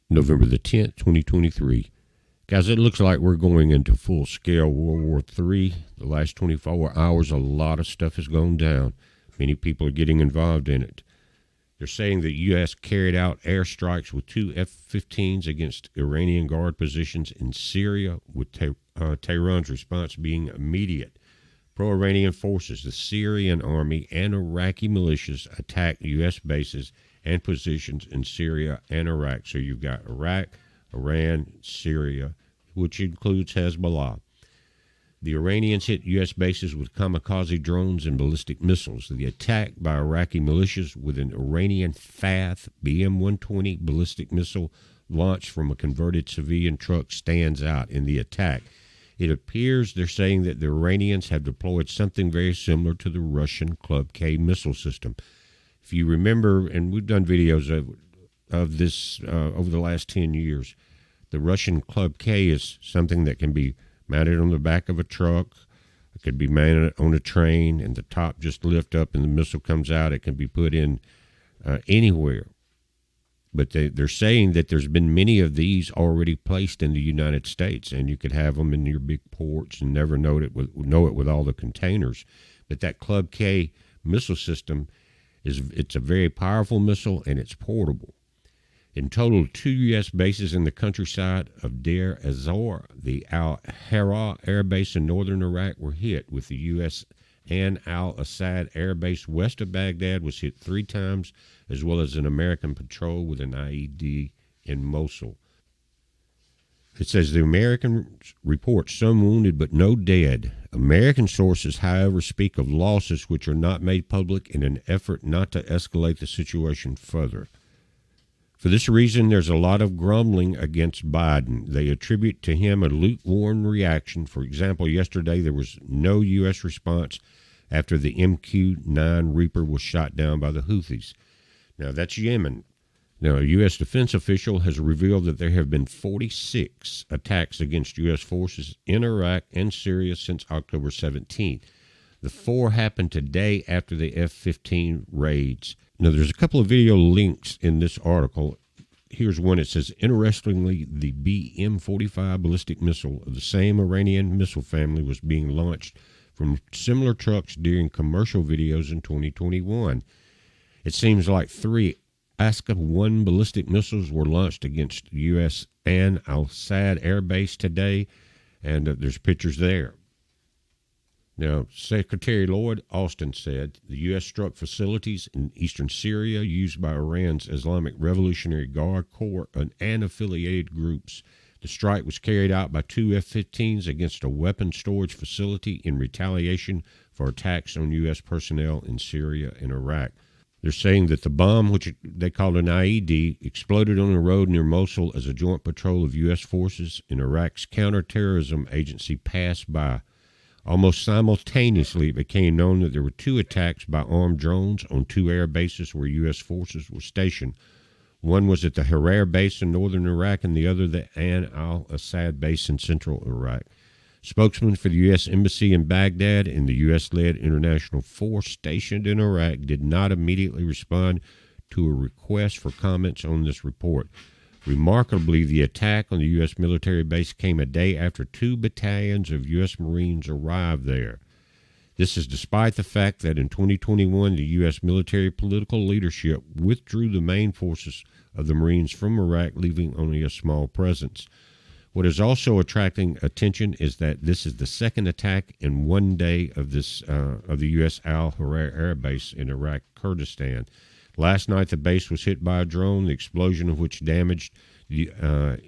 November the 10th, 2023. Guys, it looks like we're going into full-scale World War III. The last 24 hours, a lot of stuff has gone down. Many people are getting involved in it. They're saying the U.S. carried out airstrikes with 2 F-15s against Iranian guard positions in Syria, with Tehran's response being immediate. Pro-Iranian forces, the Syrian army, and Iraqi militias attacked U.S. bases and positions in Syria and Iraq. So you've got Iraq, Iran, Syria, which includes Hezbollah. The Iranians hit U.S. bases with kamikaze drones and ballistic missiles. The attack by Iraqi militias with an Iranian Fath BM-120 ballistic missile launched from a converted civilian truck stands out in the attack. It appears they're saying that the Iranians have deployed something very similar to the Russian Club K missile system. If you remember, and we've done videos of this over the last 10 years, the Russian Club K is something that can be mounted on the back of a truck. It could be mounted on a train, and the top just lift up and the missile comes out. It can be put in anywhere. But they're saying that there's been many of these already placed in the United States, and you could have them in your big ports and never know it with all the containers. But that Club K missile system, it's a very powerful missile, and it's portable. In total, 2 U.S. bases in the countryside of Deir ez-Zor, the Al-Hara Air Base in northern Iraq, were hit, with the U.S. and Al-Assad Air Base west of Baghdad was hit 3 times, as well as an American patrol with an IED in Mosul. It says the Americans report some wounded but no dead. American sources, however, speak of losses which are not made public in an effort not to escalate the situation further. For this reason, there's a lot of grumbling against Biden. They attribute to him a lukewarm reaction. For example, yesterday there was no U.S. response after the MQ-9 Reaper was shot down by the Houthis. Now, that's Yemen. Now, a U.S. defense official has revealed that there have been 46 attacks against U.S. forces in Iraq and Syria since October 17th. The 4 happened today after the F-15 raids. Now, there's a couple of video links in this article. Here's one. It says, interestingly, the BM-45 ballistic missile of the same Iranian missile family was being launched from similar trucks during commercial videos in 2021. It seems like 3 Aska-1 ballistic missiles were launched against U.S. and Al-Assad Air Base today, and there's pictures there. Now, Secretary Lloyd Austin said the U.S. struck facilities in eastern Syria used by Iran's Islamic Revolutionary Guard Corps and affiliated groups. The strike was carried out by 2 F-15s against a weapons storage facility in retaliation for attacks on U.S. personnel in Syria and Iraq. They're saying that the bomb, which they called an IED, exploded on a road near Mosul as a joint patrol of U.S. forces and Iraq's counterterrorism agency passed by. Almost simultaneously, it became known that there were 2 attacks by armed drones on 2 air bases where U.S. forces were stationed. One was at the Harar base in northern Iraq, and the other the Ain al-Assad base in central Iraq. Spokesman for the U.S. Embassy in Baghdad and the U.S.-led international force stationed in Iraq did not immediately respond to a request for comments on this report. Remarkably, the attack on the U.S. military base came a day after 2 battalions of U.S. Marines arrived there. This is despite the fact that in 2021, the U.S. military political leadership withdrew the main forces of the Marines from Iraq, leaving only a small presence. What is also attracting attention is that this is the second attack in one day of the U.S. Al-Harar Air Base in Iraq, Kurdistan. Last night, the base was hit by a drone, the explosion of which damaged the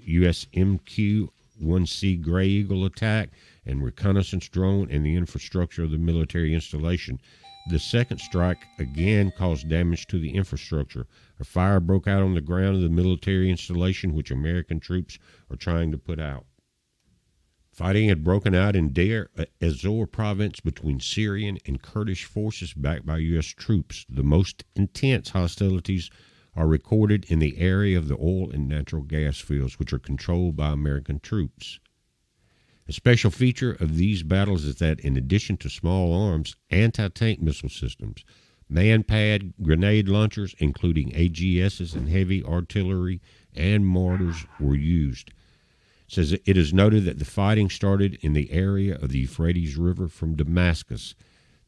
U.S. MQ-1C Gray Eagle attack and reconnaissance drone and the infrastructure of the military installation. The second strike again caused damage to the infrastructure. A fire broke out on the ground of the military installation, which American troops are trying to put out. Fighting had broken out in Deir ez-Zor province between Syrian and Kurdish forces backed by U.S. troops. The most intense hostilities are recorded in the area of the oil and natural gas fields, which are controlled by American troops. A special feature of these battles is that in addition to small arms, anti-tank missile systems, man-pad grenade launchers, including AGSs and heavy artillery and mortars were used. It says it is noted that the fighting started in the area of the Euphrates River from Damascus.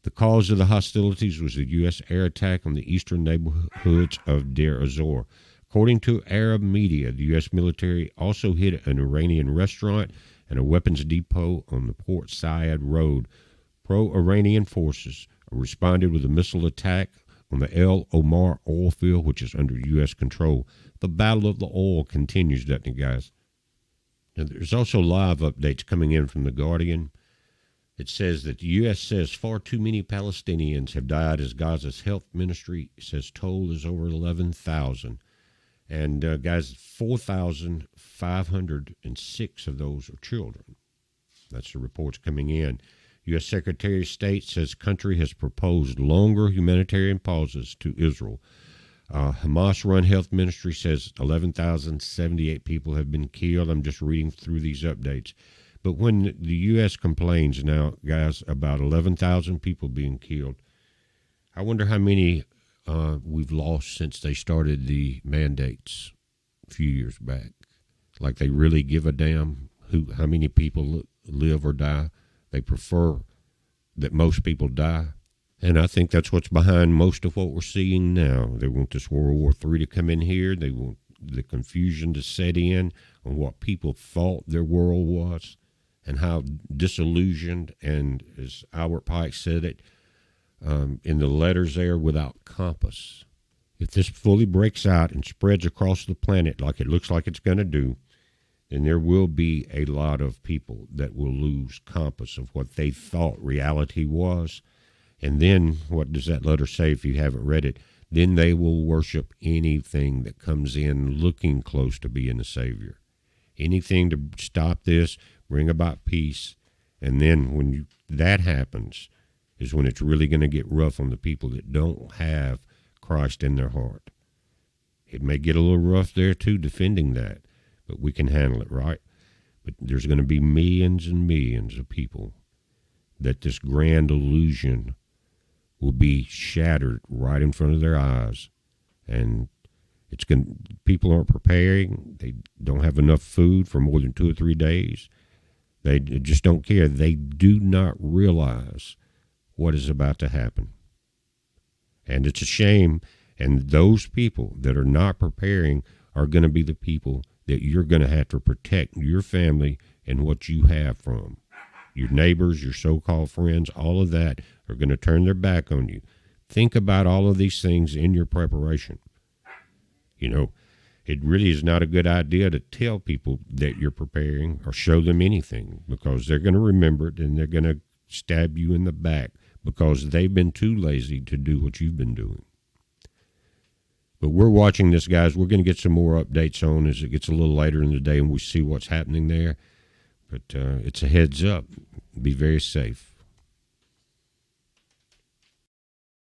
The cause of the hostilities was the U.S. air attack on the eastern neighborhoods of Deir ez-Zor. According to Arab media, the U.S. military also hit an Iranian restaurant and a weapons depot on the Port Said Road. Pro-Iranian forces responded with a missile attack on the El Omar oil field, which is under U.S. control. The battle of the oil continues, doesn't it, guys? Now, there's also live updates coming in from The Guardian. It says that the U.S. says far too many Palestinians have died as Gaza's health ministry says toll is over 11,000. And guys, 4,506 of those are children. That's the reports coming in. U.S. Secretary of State says country has proposed longer humanitarian pauses to Israel. Hamas-run health ministry says 11,078 people have been killed. I'm just reading through these updates. But when the U.S. complains now, guys, about 11,000 people being killed, I wonder how many we've lost since they started the mandates a few years back. Like they really give a damn how many people live or die. They prefer that most people die. And I think that's what's behind most of what we're seeing now. They want this World War III to come in here. They want the confusion to set in on what people thought their world was and how disillusioned, and as Albert Pike said it in the letters there, without compass. If this fully breaks out and spreads across the planet like it looks like it's going to do, then there will be a lot of people that will lose compass of what they thought reality was. And then, what does that letter say if you haven't read it? Then they will worship anything that comes in looking close to being a savior. Anything to stop this, bring about peace. And then when that happens is when it's really going to get rough on the people that don't have Christ in their heart. It may get a little rough there too, defending that, but we can handle it, right? But there's going to be millions and millions of people that this grand illusion will be shattered right in front of their eyes. And people aren't preparing. They don't have enough food for more than 2 or 3 days. They just don't care. They do not realize what is about to happen. And it's a shame. And those people that are not preparing are going to be the people that you're going to have to protect your family and what you have from. Your neighbors, your so-called friends, all of that are going to turn their back on you. Think about all of these things in your preparation. You know, it really is not a good idea to tell people that you're preparing or show them anything, because they're going to remember it and they're going to stab you in the back because they've been too lazy to do what you've been doing. But we're watching this, guys. We're going to get some more updates on as it gets a little later in the day and we see what's happening there. But it's a heads up. Be very safe.